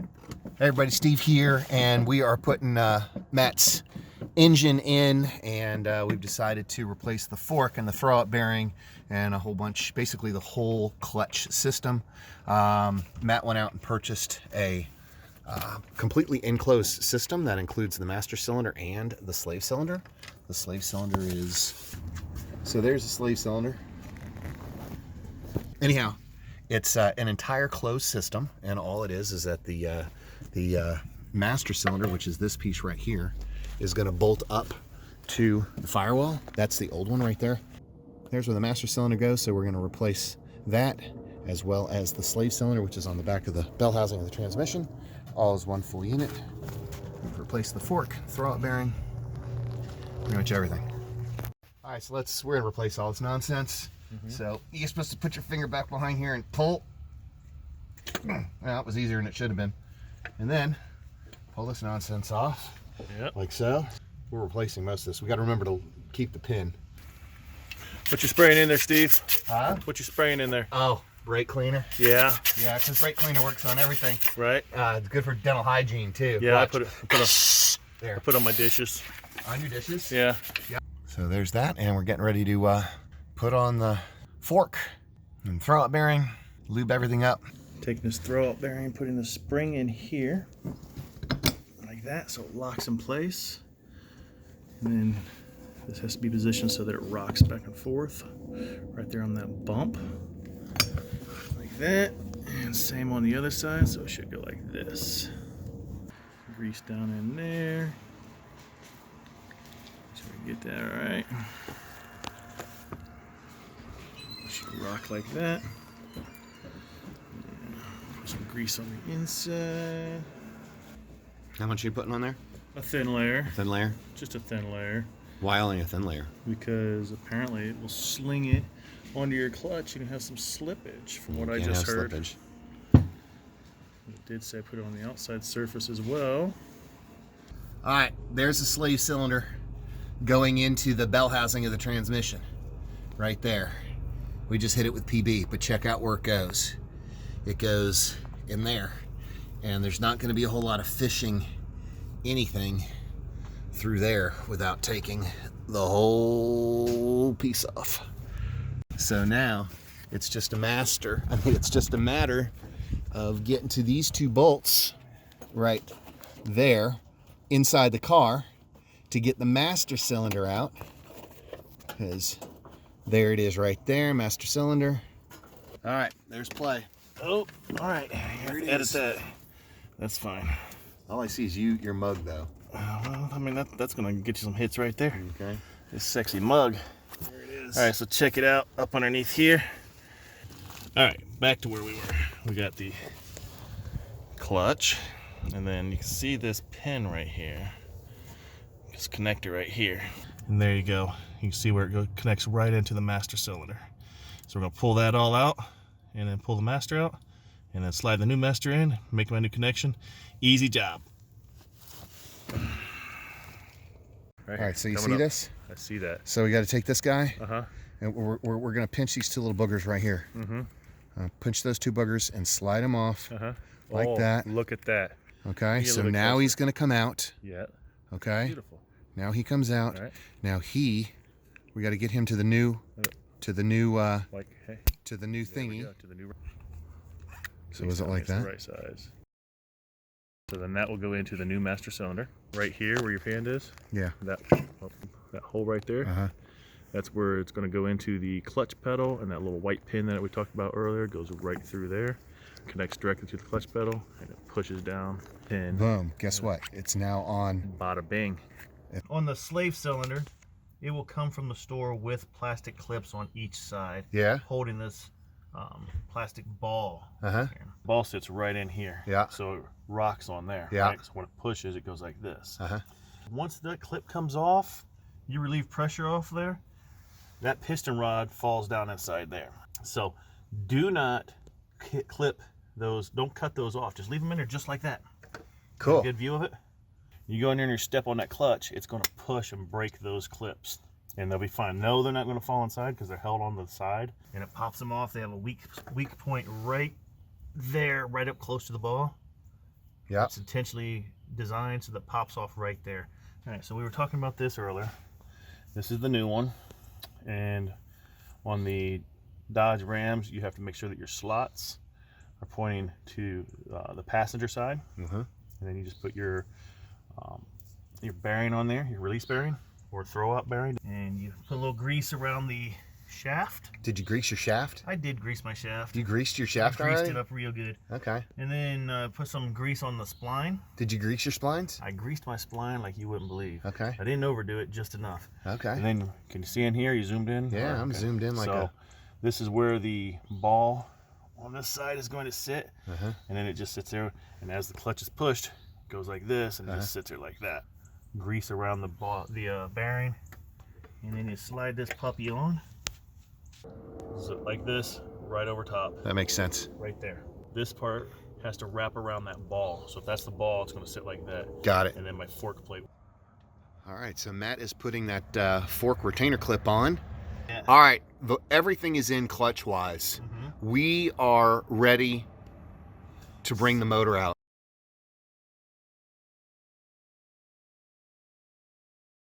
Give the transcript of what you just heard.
Hey everybody, Steve here, and we are putting Matt's engine in, and we've decided to replace the fork and the throwout bearing and a whole bunch, basically the whole clutch system. Matt went out and purchased a completely enclosed system that includes the master cylinder and the slave cylinder. The slave cylinder is, so there's the slave cylinder. Anyhow, it's an entire closed system, and all it is that the master cylinder, which is this piece right here, is going to bolt up to the firewall. That's the old one right there. There's where the master cylinder goes, so we're going to replace that as well as the slave cylinder, which is on the back of the bell housing of the transmission. All is one full unit. We've replaced the fork, throwout bearing, pretty much everything. All right, so we're going to replace all this nonsense. So you're supposed to put your finger back behind here and pull. Well, it was easier than it should have been. And then pull this nonsense off, like so. We're replacing most of this. We got to remember to keep the pin. What you spraying in there, Steve? Huh? What you spraying in there? Oh, brake cleaner. Yeah. Yeah, because brake cleaner works on everything. Right. It's good for dental hygiene too. Yeah, Watch. I put on my dishes. On your dishes? Yeah. Yeah. So there's that, and we're getting ready to put on the fork and throwout bearing, lube everything up. Taking this throwout bearing, putting the spring in here, like that, so it locks in place. And then this has to be positioned so that it rocks back and forth, right there on that bump, like that. And same on the other side, so it should go like this. Grease down in there. So we get that right. Should rock like that. Put some grease on the inside. How much are you putting on there? A thin layer. A thin layer? Just a thin layer. Why only a thin layer? Because apparently it will sling it onto your clutch and have some slippage, from what I just heard. Slippage. It did say put it on the outside surface as well. All right, there's the slave cylinder going into the bell housing of the transmission. Right there. We just hit it with PB, but check out where it goes. It goes in there, and there's not going to be a whole lot of fishing anything through there without taking the whole piece off. So now it's just a matter of getting to these two bolts right there inside the car to get the master cylinder out, because there it is right there, master cylinder. All right, there's play. Oh, all right. Here it is. Edit that. That's fine. All I see is your mug, though. Well, I mean, that's going to get you some hits right there. Okay. This sexy mug. There it is. All right, so check it out up underneath here. All right, back to where we were. We got the clutch, and then you can see this pin right here. This connector right here. And there you go. You can see where it connects right into the master cylinder. So we're going to pull that all out, and then pull the master out, and then slide the new master in, make my new connection. Easy job. All right, so you see this? I see that. So we got to take this guy, Uh-huh. and we're going to pinch these two little boogers right here. Mm-hmm. Pinch those two boogers and slide them off like Oh, that. Look at that. Okay, so now he's going to come out. Yeah. Okay. Beautiful. Now he comes out. All right. Now we got to get him to the new Like, hey, to the new there we thingy. go, to the new. So was it like It's the that? right size. So then that will go into the new master cylinder right here where your hand is. Yeah. That hole right there. Uh-huh. That's where it's going to go into the clutch pedal, and that little white pin that we talked about earlier goes right through there, connects directly to the clutch pedal, and it pushes down. Pin. Boom. Guess what? It's now on. Bada bing. On the slave cylinder, it will come from the store with plastic clips on each side. Yeah. Holding this plastic ball. Uh-huh. Ball sits right in here. Yeah. So it rocks on there. Yeah. Right? So when it pushes, it goes like this. Uh-huh. Once that clip comes off, you relieve pressure off there, that piston rod falls down inside there. So do not clip those, don't cut those off. Just leave them in there just like that. Cool. Good view of it. You go in there and you step on that clutch, it's going to push and break those clips, and they'll be fine. No, they're not going to fall inside because they're held on the side, and it pops them off. They have a weak point right there, right up close to the ball. Yeah. It's intentionally designed so that pops off right there. All right, so we were talking about this earlier. This is the new one, and on the Dodge Rams, you have to make sure that your slots are pointing to the passenger side, and then you just put your bearing on there, your release bearing or throw out bearing, and you put a little grease around the shaft. Did you grease your shaft? I did grease my shaft. You greased your shaft already? Greased it up real good. Okay. And then put some grease on the spline. Did you grease your splines? I greased my spline like you wouldn't believe. Okay. I didn't overdo it, just enough. Okay. And then, can you see in here? You zoomed in? Yeah, I'm zoomed in like so, this is where the ball on this side is going to sit. And then it just sits there. And as the clutch is pushed, it goes like this, and it just sits there like that. Grease around the bearing. And then you slide this puppy on. So like this, right over top. That makes sense. Right there. This part has to wrap around that ball. So if that's the ball, it's going to sit like that. Got it. And then my fork plate. All right, so Matt is putting that fork retainer clip on. Yeah. All right, everything is in clutch-wise. We are ready to bring the motor out.